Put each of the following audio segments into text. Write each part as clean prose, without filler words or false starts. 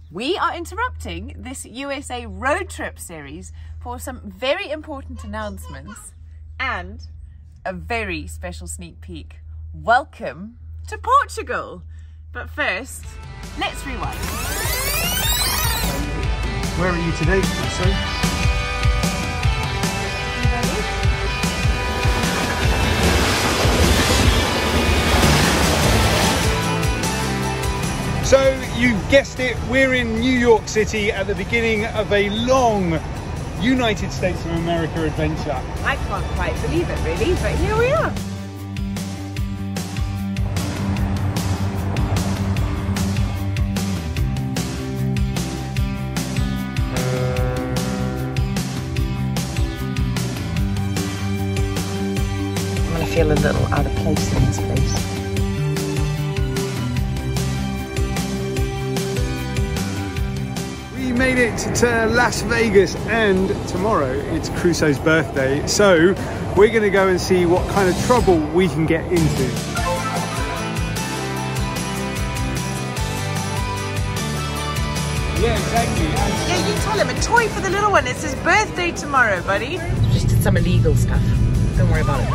We are interrupting this USA road trip series for some very important announcements and a very special sneak peek. Welcome to Portugal! But first, let's rewind. Where are you today, Crusoe? So, you guessed it, we're in New York City at the beginning of a long United States of America adventure. I can't quite believe it really, but here we are. I'm gonna feel a little out of place in this place. We made it to Las Vegas and tomorrow it's Crusoe's birthday, so we're going to go and see what kind of trouble we can get into. Yeah, exactly. Yeah, you tell him, a toy for the little one. It's his birthday tomorrow, buddy. Just did some illegal stuff. Don't worry about it.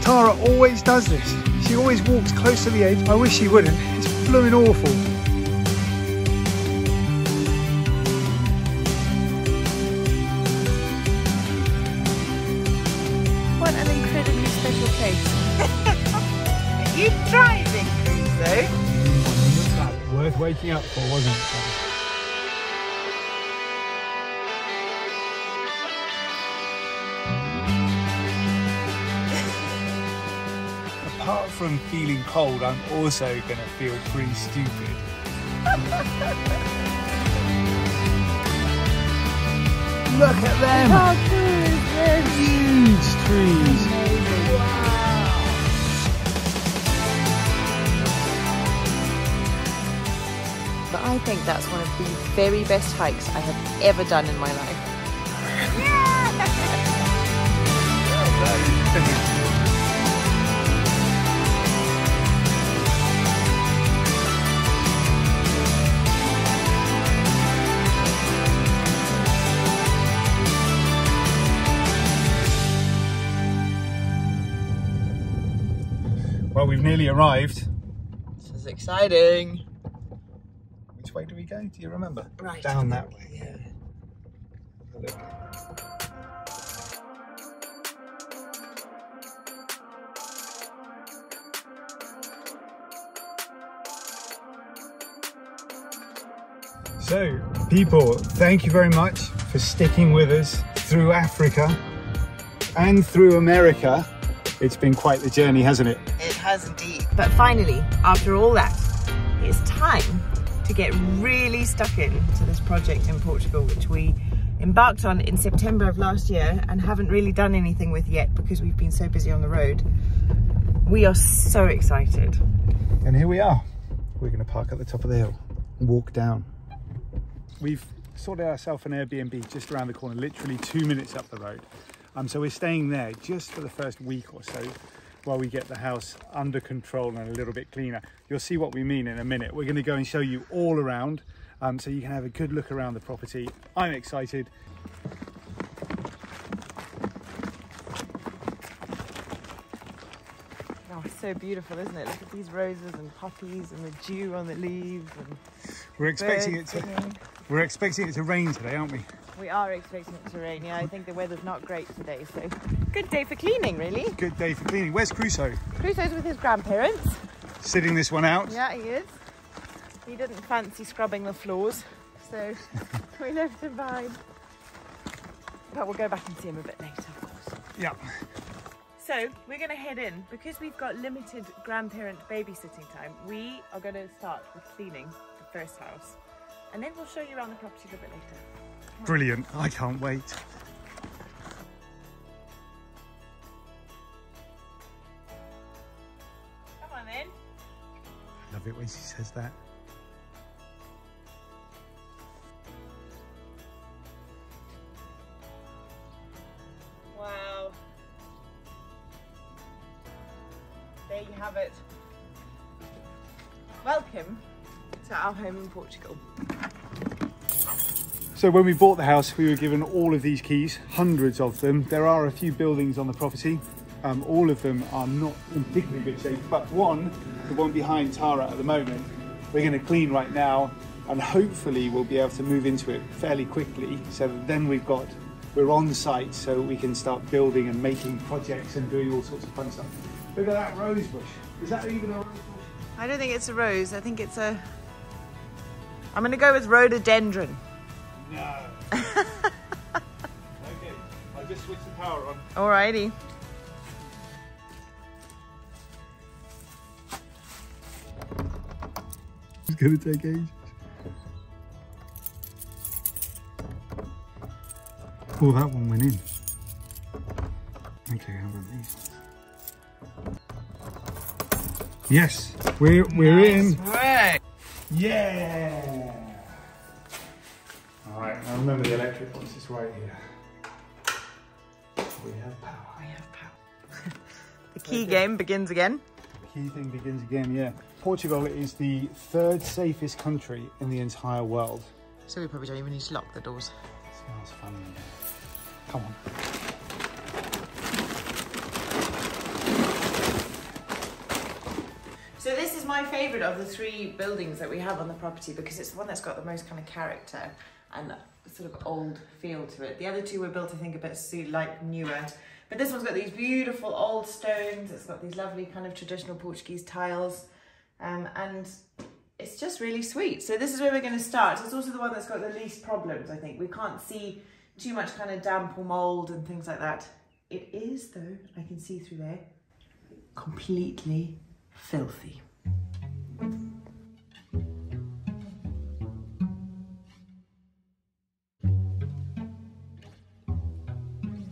Tara always does this. She always walks close to the edge. I wish she wouldn't. It's blooming awful. What an incredibly special place. Are you driving, Crusoe? Worth waking up for, wasn't it? Apart from feeling cold, I'm also going to feel pretty stupid. Look at them! How cool is this? Huge trees! Wow! But I think that's one of the very best hikes I have ever done in my life. Well, we've nearly arrived. This is exciting. Which way do we go? Do you remember? Right. Down that way. Yeah. Look. So, people, thank you very much for sticking with us through Africa and through America. It's been quite the journey, hasn't it? It has indeed. But finally, after all that, it's time to get really stuck into this project in Portugal, which we embarked on in September of last year and haven't really done anything with yet because we've been so busy on the road. We are so excited. And here we are. We're going to park at the top of the hill and walk down. We've sorted ourselves an Airbnb just around the corner, literally 2 minutes up the road. So we're staying there just for the first week or so while we get the house under control and a little bit cleaner. You'll see what we mean in a minute. We're going to go and show you all around so you can have a good look around the property. I'm excited. Oh, it's so beautiful, isn't it? Look at these roses and poppies and the dew on the leaves. And we're expecting it to rain today, aren't we? We are expecting it to rain, yeah. I think the weather's not great today, so good day for cleaning, really. Good day for cleaning. Where's Crusoe? Crusoe's with his grandparents. Sitting this one out? Yeah, he is. He didn't fancy scrubbing the floors, so we left him behind. But we'll go back and see him a bit later, of course. Yeah. So we're going to head in. Because we've got limited grandparent babysitting time, we are going to start with cleaning the first house. and then we'll show you around the property a little bit later. Brilliant, I can't wait. Come on then. I love it when she says that. Wow. There you have it. Welcome to our home in Portugal. So when we bought the house, we were given all of these keys, hundreds of them. There are a few buildings on the property. All of them are not in particularly good shape, but one, the one behind Tara at the moment, we're going to clean right now, and hopefully we'll be able to move into it fairly quickly, so that then we're on site, so we can start building and making projects and doing all sorts of fun stuff. Look at that rose bush. Is that even a rose bush? I don't think it's a rose. I think it's a... I'm going to go with rhododendron. No. Okay, I'll just switch the power on. Alrighty. It's going to take ages. Oh, that one went in. Okay, how about these ones? Yes, we're in. Work. Yeah. All right, now remember the electric box is right here. We have power. We have power. The key game begins again. The key thing begins again, yeah. Portugal is the 3rd safest country in the entire world. So we probably don't even need to lock the doors. It smells funny in there. Come on. So this is my favourite of the 3 buildings that we have on the property because it's the one that's got the most kind of character and sort of old feel to it. The other 2 were built, I think, a bit like newer. But this one's got these beautiful old stones. It's got these lovely kind of traditional Portuguese tiles. And it's just really sweet. So this is where we're going to start. It's also the one that's got the least problems, I think. We can't see too much kind of damp or mould and things like that. It is, though, I can see through there, completely filthy.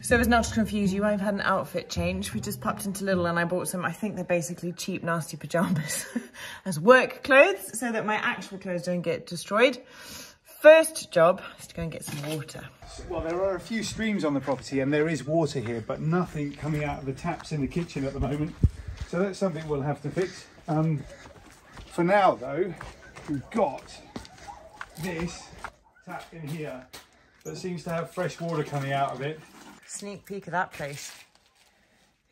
So as not to confuse you, I've had an outfit change. We just popped into Lidl and I bought some, I think they're basically cheap, nasty pajamas as work clothes so that my actual clothes don't get destroyed. First job is to go and get some water. Well, there are a few streams on the property and there is water here, but nothing coming out of the taps in the kitchen at the moment. So that's something we'll have to fix. For now though, we've got this tap in here that seems to have fresh water coming out of it. Sneak peek of that place.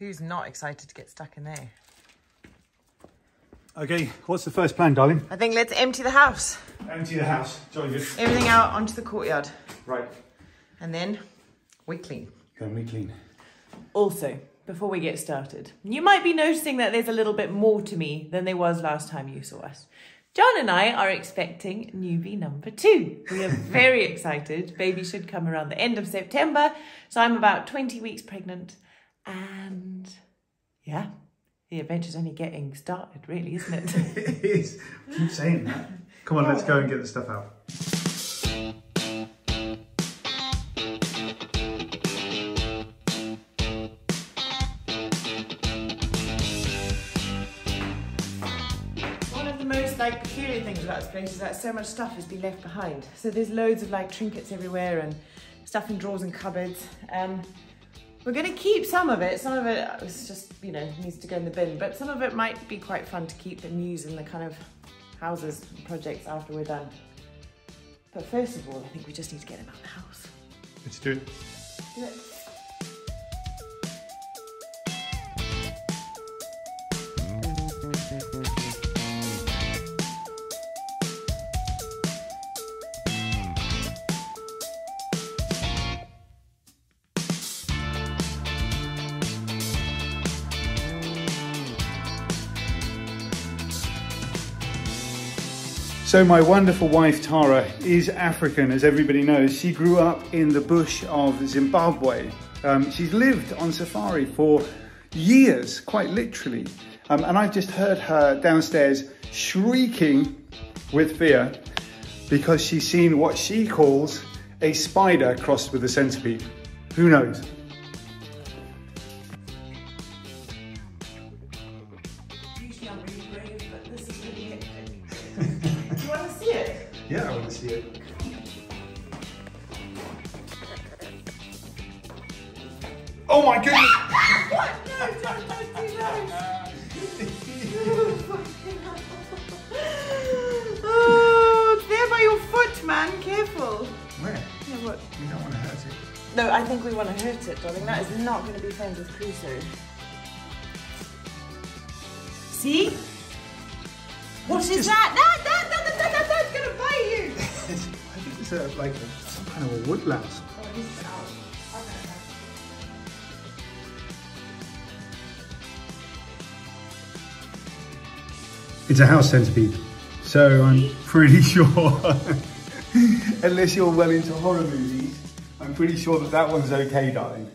Who's not excited to get stuck in there? Okay, what's the first plan, darling? I think let's empty the house. Empty the house, jolly good. Everything out onto the courtyard. Right. And then we clean. Then we clean. Also, before we get started, you might be noticing that there's a little bit more to me than there was last time you saw us. John and I are expecting newbie number 2. We are very excited. Baby should come around the end of September. So I'm about 20 weeks pregnant. And yeah, the adventure's only getting started, really, isn't it? It is. Keep saying that. Come on, let's go and get the stuff out. Like peculiar things about this place is that so much stuff has been left behind. So there's loads of like trinkets everywhere and stuff in drawers and cupboards. We're going to keep some of it. Some of it is just, you know, needs to go in the bin, but some of it might be quite fun to keep and use in the kind of houses and projects after we're done. But first of all, I think we just need to get them out of the house. Let's do it. Do it. So my wonderful wife Tara is African, as everybody knows. She grew up in the bush of Zimbabwe. She's lived on safari for years, quite literally. And I've just heard her downstairs shrieking with fear. because she's seen what she calls a spider crossed with a centipede. Who knows? Usually I'm really brave, but this is really hectic. Do you want to see it? Yeah, I want to see it. Oh my goodness! What? No, don't do that. Oh, it's there by your foot, man. Careful. Where? Yeah, what? We don't want to hurt it. No, I think we want to hurt it, darling. That is not going to be friends with Crusoe. See? What is that? That's going to bite you. I think it's like some kind of a wood louse. Oh, he's out. It's a house centipede, so I'm pretty sure, unless you're well into horror movies, I'm pretty sure that that one's okay, darling.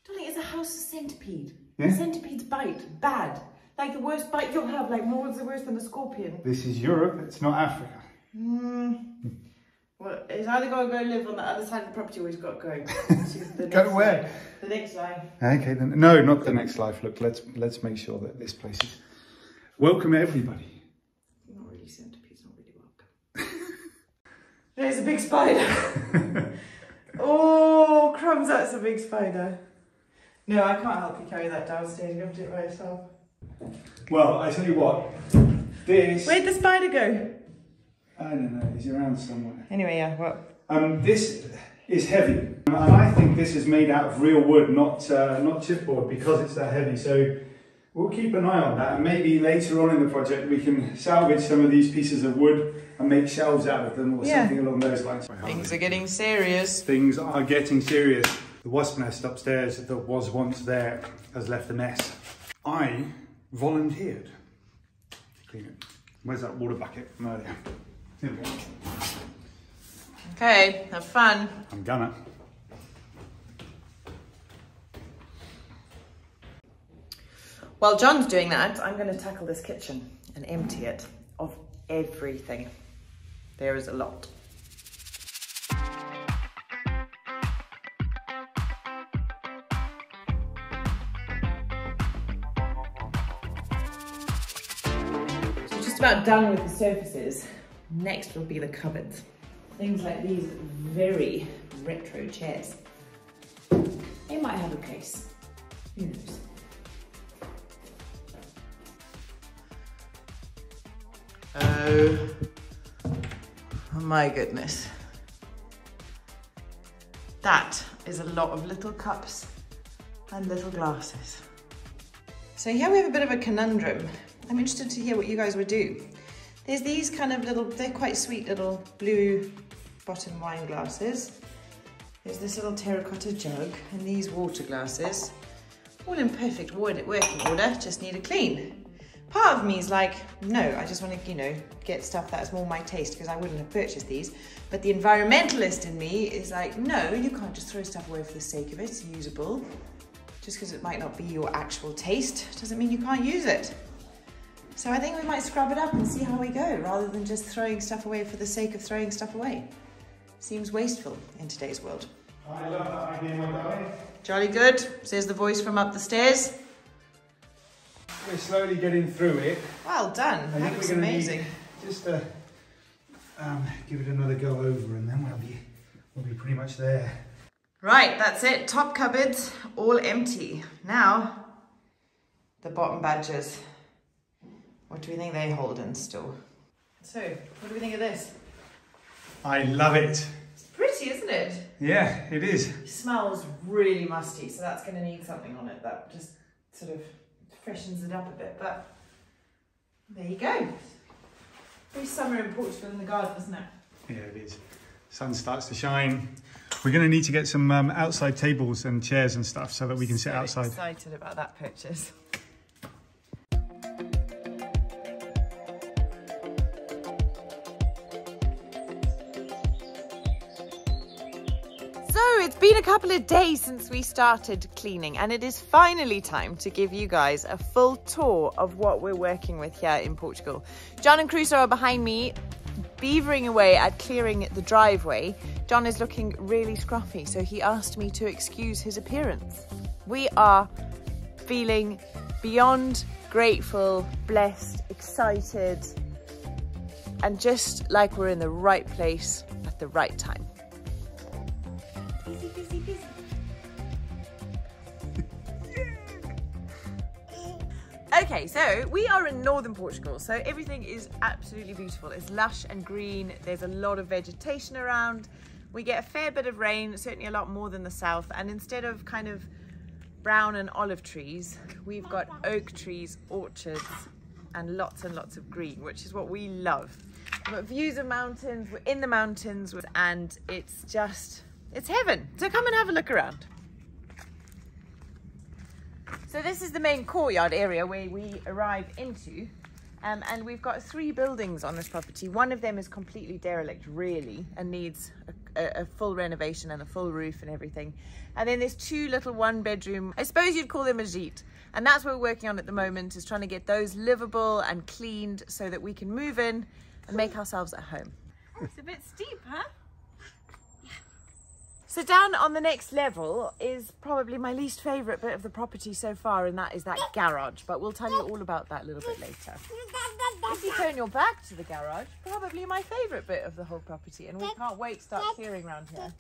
Darling, it's a house centipede. Yeah? Centipedes bite bad. Like the worst bite you'll have, like more worse than a scorpion. This is Europe, it's not Africa. Well, it's either got to go live on the other side of the property or he's got to go. Go where? The next life. Okay then. No, not the next life. Look, let's make sure that this place is welcome everybody. Not really centipedes, not really welcome. There's a big spider. Oh, crumbs, that's a big spider. No, I can't help you carry that downstairs. You have to do it by yourself. Well, I tell you what, this... Where'd the spider go? I don't know, he's around somewhere. Anyway, yeah, well... This is heavy. And I think this is made out of real wood, not chipboard, because it's that heavy. So we'll keep an eye on that, and maybe later on in the project we can salvage some of these pieces of wood and make shelves out of them or something along those lines. Things are getting serious. Things are getting serious. The wasp nest upstairs that was once there has left a mess. I volunteered to clean it. Where's that water bucket from earlier? Here we go. Okay, have fun. I'm gonna. While John's doing that, I'm going to tackle this kitchen and empty it of everything. There is a lot. So just about done with the surfaces. Next will be the cupboards. Things like these very retro chairs. They might have a place. Who knows? Oh my goodness. That is a lot of little cups and little glasses. So here we have a bit of a conundrum. I'm interested to hear what you guys would do. There's these kind of little, they're quite sweet little blue bottom wine glasses. There's this little terracotta jug and these water glasses. All in perfect working order, just need a clean. Part of me is like, no, I just want to, you know, get stuff that's more my taste because I wouldn't have purchased these. But the environmentalist in me is like, no, you can't just throw stuff away for the sake of it. It's usable. Just because it might not be your actual taste doesn't mean you can't use it. So I think we might scrub it up and see how we go rather than just throwing stuff away for the sake of throwing stuff away. Seems wasteful in today's world. I love that idea, my darling. Jolly good, says the voice from up the stairs. We're slowly getting through it. Well done, that looks amazing. Just to give it another go over and then we'll be pretty much there. Right, that's it. Top cupboards, all empty. Now, the bottom badges. What do we think they hold in store? So, what do we think of this? I love it. It's pretty, isn't it? Yeah, it is. It smells really musty, so that's going to need something on it that just sort of freshens it up a bit, but there you go. Very summer in Portugal in the garden, isn't it? Yeah, it is. Sun starts to shine. We're going to need to get some outside tables and chairs and stuff so that we can sit outside. I'm excited about that purchase. It's been a couple of days since we started cleaning and it is finally time to give you guys a full tour of what we're working with here in Portugal. John and Crusoe are behind me beavering away at clearing the driveway, John is looking really scruffy, so he asked me to excuse his appearance. We are feeling beyond grateful, blessed, excited, and just like we're in the right place at the right time. Busy, busy, busy. Okay, so we are in northern Portugal, so everything is absolutely beautiful. It's lush and green. There's a lot of vegetation around. We get a fair bit of rain, certainly a lot more than the south. And instead of kind of brown and olive trees, we've got oak trees, orchards, and lots of green, which is what we love. We've got views of mountains, we're in the mountains, and it's heaven. So come and have a look around. So this is the main courtyard area where we arrive into, and we've got 3 buildings on this property. One of them is completely derelict, really, and needs a full renovation and a full roof and everything. And then there's 2 little 1-bedroom, I suppose you'd call them a gîte. And that's what we're working on at the moment, is trying to get those livable and cleaned so that we can move in and make ourselves at home. It's a bit steep, huh? So down on the next level is probably my least favourite bit of the property so far, and that is that garage. But we'll tell you all about that a little bit later. If you turn your back to the garage, probably my favourite bit of the whole property, and we can't wait to start clearing around here.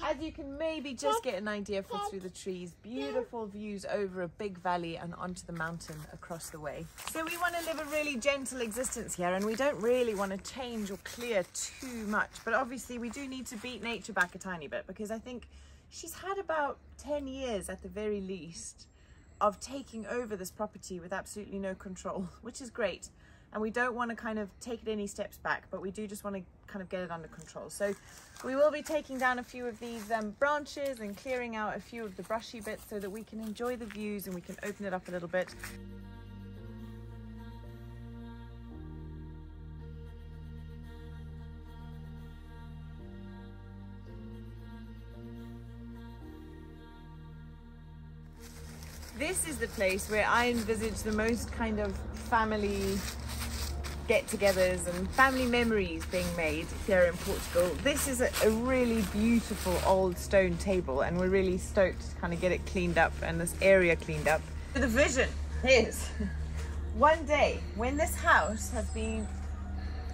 As you can maybe just get an idea for through the trees, beautiful views over a big valley and onto the mountain across the way. So we want to live a really gentle existence here, and we don't really want to change or clear too much. But obviously we do need to beat nature back a tiny bit, because I think she's had about 10 years at the very least of taking over this property with absolutely no control, which is great. And we don't want to kind of take it any steps back, but we do just want to kind of get it under control. So we will be taking down a few of these branches and clearing out a few of the brushy bits so that we can enjoy the views and we can open it up a little bit. This is the place where I envisage the most kind of family get-togethers and family memories being made here in Portugal. This is a really beautiful old stone table, and we're really stoked to kind of get it cleaned up and this area cleaned up. The vision is one day when this house has been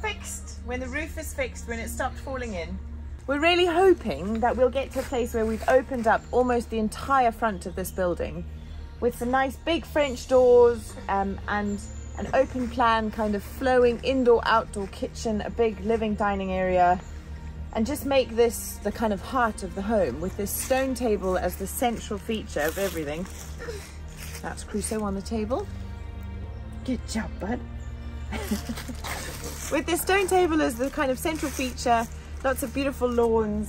fixed, when the roof is fixed, when it stopped falling in, we're really hoping that we'll get to a place where we've opened up almost the entire front of this building with some nice big French doors and an open plan kind of flowing indoor-outdoor kitchen, a big living dining area, and just make this the kind of heart of the home with this stone table as the central feature of everything. That's Crusoe on the table. Good job, bud. With this stone table as the kind of central feature, lots of beautiful lawns,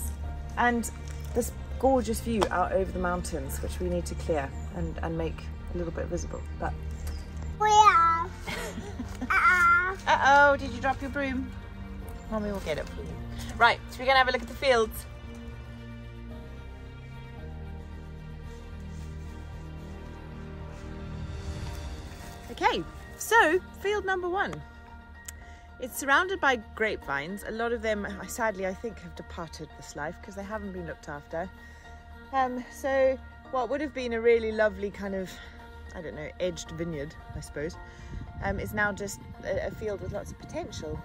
and this gorgeous view out over the mountains, which we need to clear and make a little bit visible. But uh-oh, did you drop your broom? Mommy will get it for you. Right, so we're gonna have a look at the fields. Okay, so field number 1. It's surrounded by grapevines. A lot of them, sadly, I think have departed this life because they haven't been looked after. So what would have been a really lovely kind of, I don't know, edged vineyard, I suppose, is now just a field with lots of potential.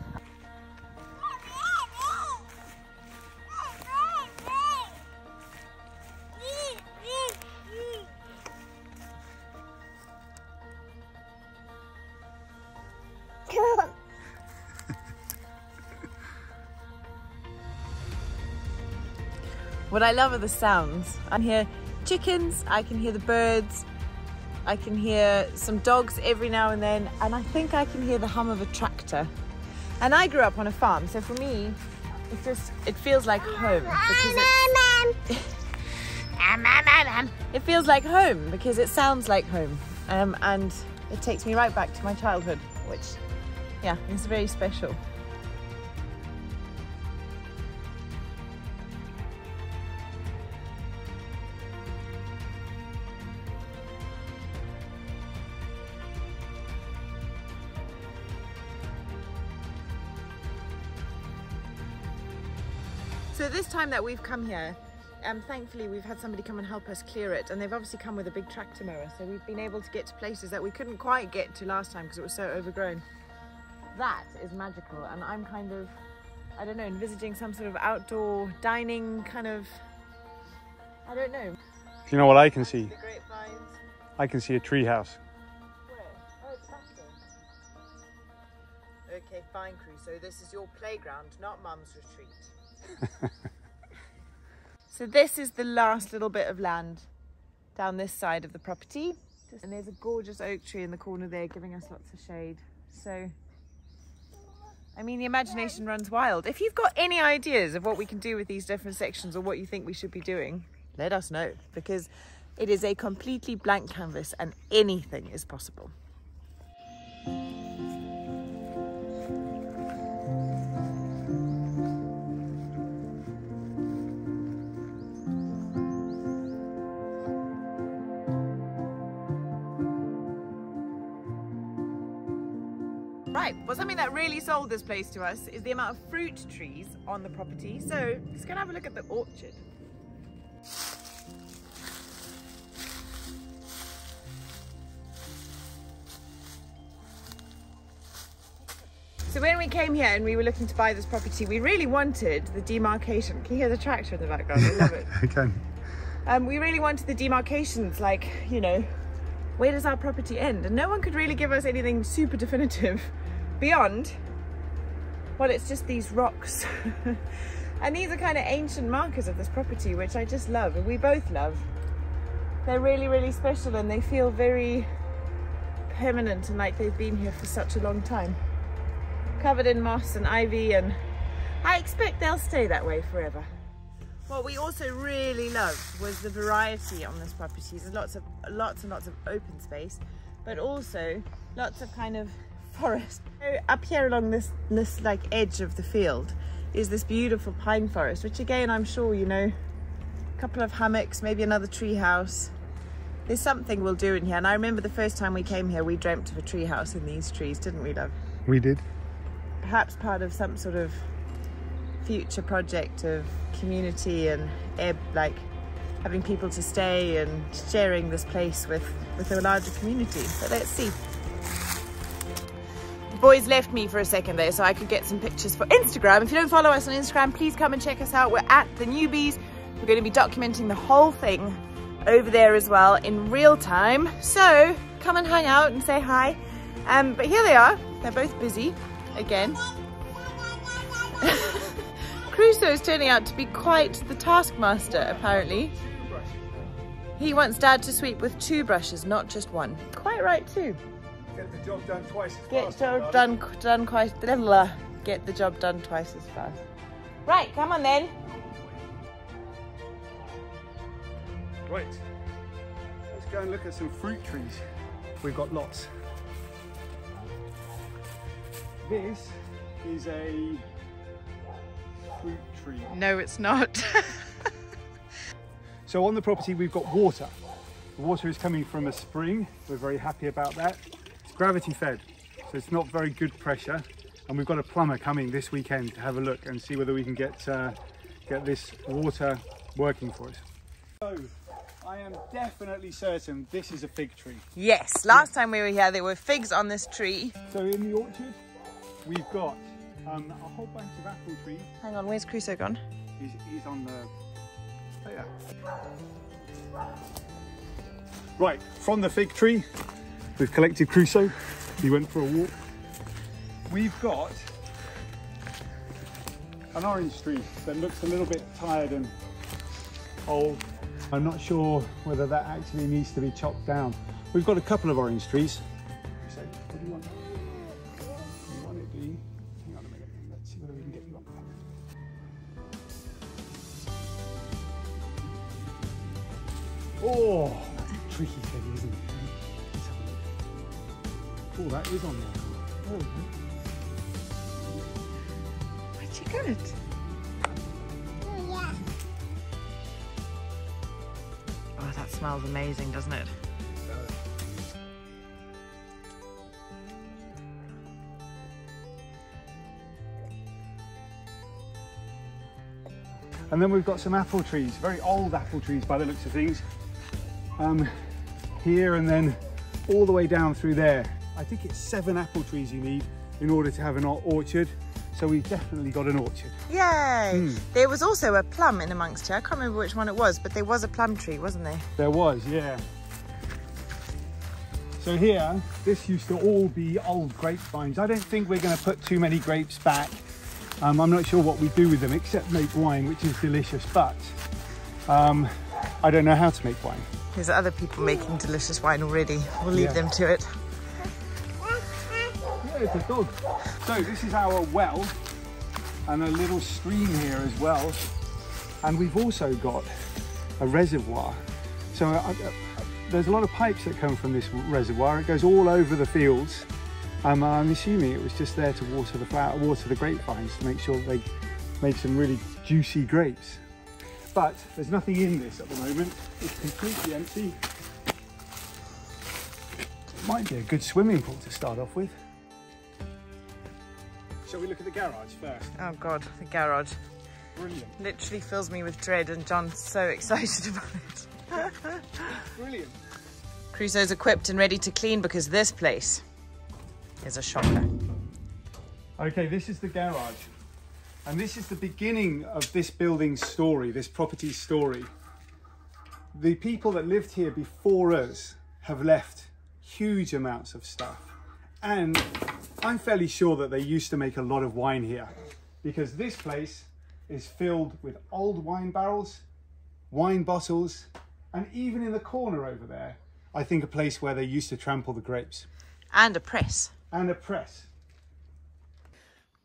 What I love are the sounds. I can hear chickens, I can hear the birds, I can hear some dogs every now and then, and I think I can hear the hum of a tractor. And I grew up on a farm, so for me, it feels like home. It feels like home because it sounds like home, and it takes me right back to my childhood, which, yeah, is very special. So this time that we've come here, thankfully we've had somebody come and help us clear it, and they've obviously come with a big tractor mower, so we've been able to get to places that we couldn't quite get to last time because it was so overgrown. That is magical, and I'm kind of, I don't know, envisaging some sort of outdoor dining kind of, I don't know. Do you know what I can see? The grapevines. I can see a tree house. Where? Oh, it's back there. Okay, fine, Crusoe. This is your playground, not Mum's retreat. So this is the last little bit of land down this side of the property. And there's a gorgeous oak tree in the corner there giving us lots of shade. So, I mean, the imagination runs wild. If you've got any ideas of what we can do with these different sections or what you think we should be doing, let us know, because it is a completely blank canvas and anything is possible. Right, well, something that really sold this place to us is the amount of fruit trees on the property. So let's go and have a look at the orchard. So when we came here and we were looking to buy this property, we really wanted the demarcation. Can you hear the tractor in the background? I love it. I can. We really wanted the demarcations, like, you know, where does our property end? And no one could really give us anything super definitive beyond, well, it's just these rocks. And these are kind of ancient markers of this property, which I just love, and we both love. They're really, really special, and they feel very permanent and like they've been here for such a long time. Covered in moss and ivy, and I expect they'll stay that way forever. What we also really loved was the variety on this property. There's lots and lots of open space, but also lots of kind of forest. So up here along this like edge of the field is this beautiful pine forest, which again, I'm sure, you know, a couple of hammocks, maybe another tree house. There's something we'll do in here. And I remember the first time we came here, we dreamt of a tree house in these trees, didn't we, love? We did. Perhaps part of some sort of future project of community and like having people to stay and sharing this place with a larger community. But let's see. The boys left me for a second there so I could get some pictures for Instagram. If you don't follow us on Instagram, please come and check us out. We're at The Newbies. We're going to be documenting the whole thing over there as well in real time. So come and hang out and say hi. But here they are. They're both busy again. Crusoe is turning out to be quite the taskmaster, apparently. He wants Dad to sweep with 2 brushes, not just 1. Quite right too. Get the job done twice as fast. Get the job done twice as fast. Right, come on then. Right, let's go and look at some fruit trees. We've got lots. This is a fruit tree. No, it's not. So on the property we've got water. The water is coming from a spring. We're very happy about that. It's gravity fed, so it's not very good pressure. And we've got a plumber coming this weekend to have a look and see whether we can get this water working for us. So I am definitely certain this is a fig tree. Yes, last time we were here there were figs on this tree. So in the orchard we've got a whole bunch of apple trees. Hang on, where's Crusoe gone? He's on the... Oh, yeah. Right, from the fig tree, we've collected Crusoe. He went for a walk. We've got an orange tree that looks a little bit tired and old. I'm not sure whether that actually needs to be chopped down. We've got a couple of orange trees. So, what do you want? You want it, do you? Hang on a minute, let's see whether we can get you up there. Oh, that's a tricky thing, isn't it? Let's have a look. Oh, that is on there. Oh. Where'd you get it? Oh, that smells amazing, doesn't it? And then we've got some apple trees, very old apple trees by the looks of things. Here and then all the way down through there. I think it's 7 apple trees you need in order to have an orchard. So we've definitely got an orchard. Yay! There was also a plum in amongst here. I can't remember which one it was, but there was a plum tree, wasn't there? There was, yeah. So here, this used to all be old grapevines. I don't think we're going to put too many grapes back. I'm not sure what we do with them except make wine, which is delicious, but I don't know how to make wine. There's other people making delicious wine already. We'll leave them to it. Yeah, it's a dog. So this is our well and a little stream here as well. And we've also got a reservoir. So there's a lot of pipes that come from this reservoir. It goes all over the fields. I'm assuming it was just there to water the grapevines to make sure they made some really juicy grapes. But there's nothing in this at the moment. It's completely empty. It might be a good swimming pool to start off with. Shall we look at the garage first? Oh God, the garage. Brilliant. Literally fills me with dread, and John's so excited about it. Brilliant. Crusoe's equipped and ready to clean because this place is a shocker. Okay, this is the garage. And this is the beginning of this building's story, this property's story. The people that lived here before us have left huge amounts of stuff. And I'm fairly sure that they used to make a lot of wine here, because this place is filled with old wine barrels, wine bottles, and even in the corner over there, I think a place where they used to trample the grapes. And a press. And a press.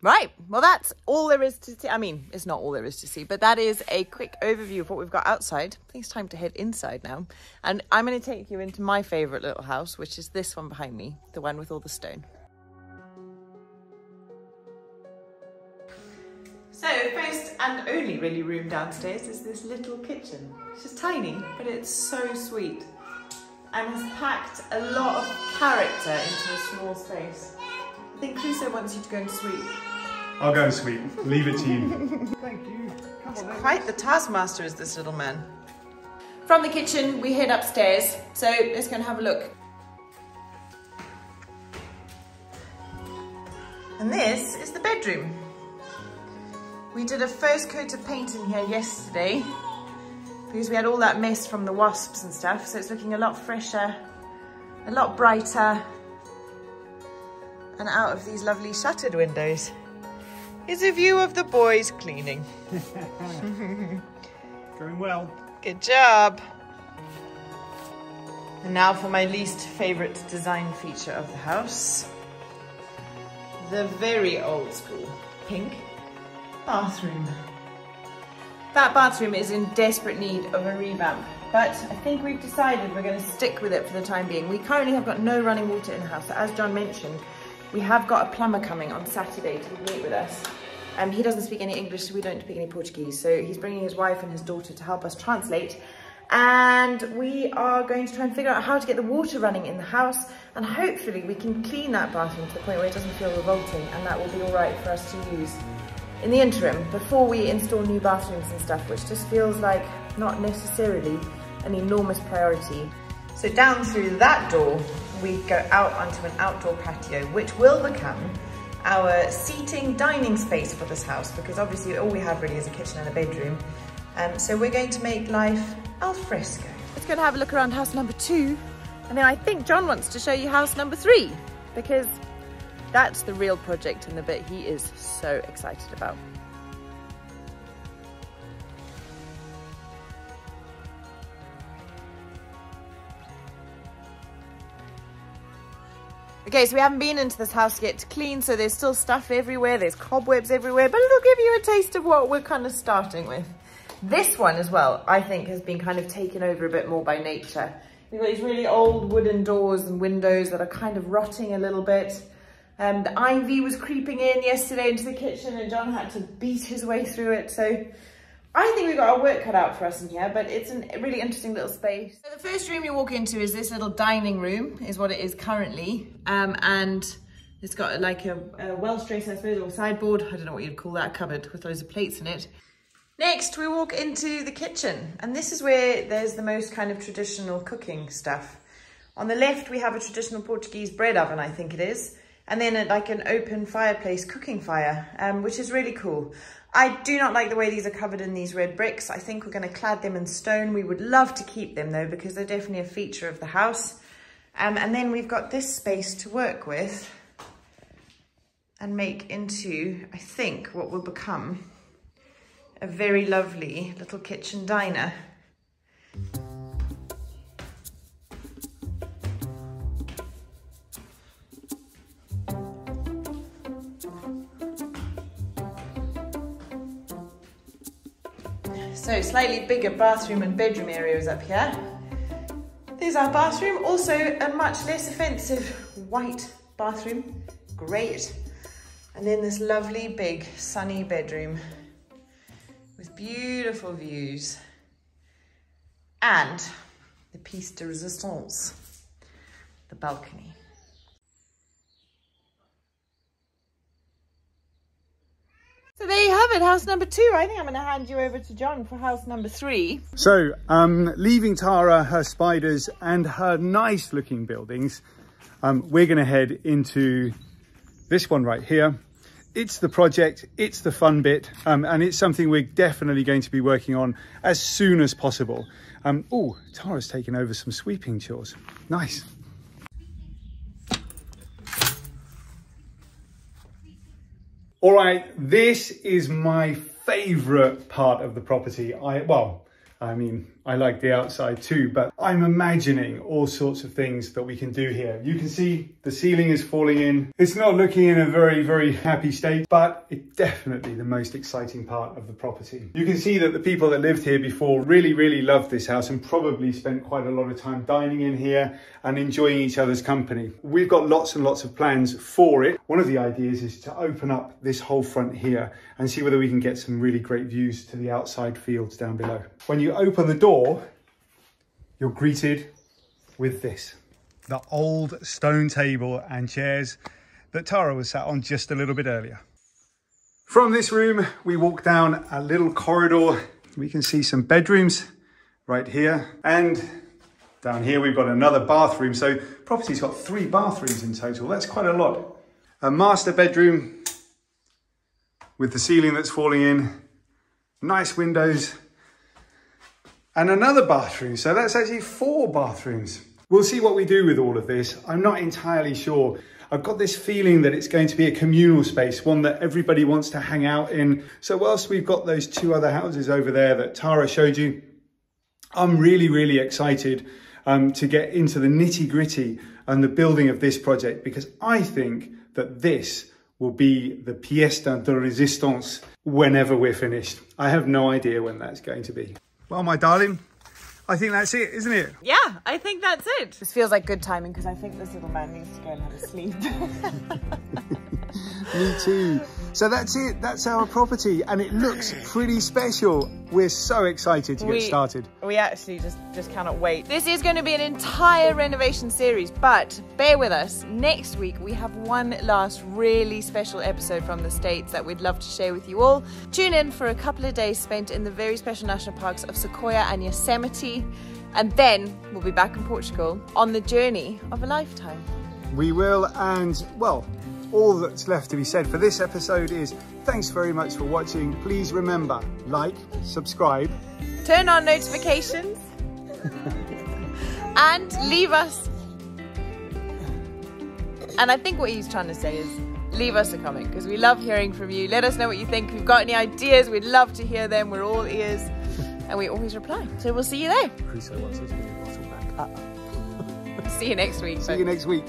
Right, well that's all there is to see. I mean, it's not all there is to see, but that is a quick overview of what we've got outside. I think it's time to head inside now. And I'm going to take you into my favourite little house, which is this one behind me, the one with all the stone. So first and only really room downstairs is this little kitchen. It's just tiny, but it's so sweet and has packed a lot of character into a small space. I think Crusoe wants you to go and sweep. I'll go and sweep. Leave it to you. Thank you. Come on, quite the taskmaster is this little man. From the kitchen, we head upstairs. So let's go and have a look. And this is the bedroom. We did a first coat of paint in here yesterday because we had all that mess from the wasps and stuff. So it's looking a lot fresher, a lot brighter. And out of these lovely shuttered windows is a view of the boys cleaning. Going well. Good job. And now for my least favourite design feature of the house. The very old school pink bathroom. That bathroom is in desperate need of a revamp, but I think we've decided we're going to stick with it for the time being. We currently have got no running water in the house, so as John mentioned, we have got a plumber coming on Saturday to meet with us. He doesn't speak any English, so we don't speak any Portuguese. So he's bringing his wife and his daughter to help us translate. And we are going to try and figure out how to get the water running in the house. And hopefully we can clean that bathroom to the point where it doesn't feel revolting. And that will be all right for us to use in the interim, before we install new bathrooms and stuff, which just feels like not necessarily an enormous priority. So down through that door, we go out onto an outdoor patio, which will become our seating dining space for this house, because obviously all we have really is a kitchen and a bedroom. So we're going to make life al fresco. Let's go and have a look around house number 2. And then I think John wants to show you house number 3, because that's the real project and the bit he is so excited about. Okay, so we haven't been into this house yet to clean, so there's still stuff everywhere, there's cobwebs everywhere, but it'll give you a taste of what we're kind of starting with. This one as well, I think, has been kind of taken over a bit more by nature. We've got these really old wooden doors and windows that are kind of rotting a little bit. The ivy was creeping in yesterday into the kitchen and John had to beat his way through it, so I think we've got our work cut out for us in here, but it's a really interesting little space. So the first room you walk into is this little dining room, is what it is currently. And it's got like a Welsh dress, I suppose, or sideboard. I don't know what you'd call that, cupboard with loads of plates in it. Next, we walk into the kitchen, and this is where there's the most kind of traditional cooking stuff. On the left, we have a traditional Portuguese bread oven, I think it is, and then like an open fireplace cooking fire, which is really cool. I do not like the way these are covered in these red bricks. I think we're going to clad them in stone. We would love to keep them though, because they're definitely a feature of the house. And then we've got this space to work with and make into, I think, what will become a very lovely little kitchen diner. So slightly bigger bathroom and bedroom areas up here. There's our bathroom, also a much less offensive white bathroom, great. And then this lovely big sunny bedroom with beautiful views and the piece de resistance, the balcony. So there you have it, house number 2. I think I'm going to hand you over to John for house number 3. So, leaving Tara, her spiders and her nice looking buildings, we're going to head into this one right here. It's the project, it's the fun bit, and it's something we're definitely going to be working on as soon as possible. Oh, Tara's taken over some sweeping chores. Nice. All right, this is my favorite part of the property. I like the outside too, but I'm imagining all sorts of things that we can do here. You can see the ceiling is falling in. It's not looking in a very, very happy state, but it's definitely the most exciting part of the property. You can see that the people that lived here before really, really loved this house and probably spent quite a lot of time dining in here and enjoying each other's company. We've got lots and lots of plans for it. One of the ideas is to open up this whole front here and see whether we can get some really great views to the outside fields down below. When you open the door, you're greeted with this. The old stone table and chairs that Tara was sat on just a little bit earlier. From this room, we walk down a little corridor. We can see some bedrooms right here. And down here, we've got another bathroom. So property's got 3 bathrooms in total. That's quite a lot. A master bedroom with the ceiling that's falling in. Nice windows. And another bathroom, so that's actually 4 bathrooms. We'll see what we do with all of this. I'm not entirely sure. I've got this feeling that it's going to be a communal space, one that everybody wants to hang out in. So whilst we've got those 2 other houses over there that Tara showed you, I'm really, really excited to get into the nitty-gritty and the building of this project, because I think that this will be the pièce de résistance whenever we're finished. I have no idea when that's going to be. Well, my darling, I think that's it, isn't it? Yeah, I think that's it. This feels like good timing because I think this little man needs to go and have a sleep. Me too. So that's it. That's our property and it looks pretty special. We're so excited to get started. We actually just cannot wait. This is going to be an entire renovation series, but bear with us. Next week, we have one last really special episode from the States that we'd love to share with you all. Tune in for a couple of days spent in the very special national parks of Sequoia and Yosemite. And then we'll be back in Portugal on the journey of a lifetime. We will, and well, all that's left to be said for this episode is thanks very much for watching. Please remember, like, subscribe, turn on notifications, and leave us. And I think what he's trying to say is leave us a comment because we love hearing from you. Let us know what you think. If you've got any ideas, we'd love to hear them. We're all ears and we always reply. So we'll see you there. Crusoe wants his video bottle back. See you next week. See you next week.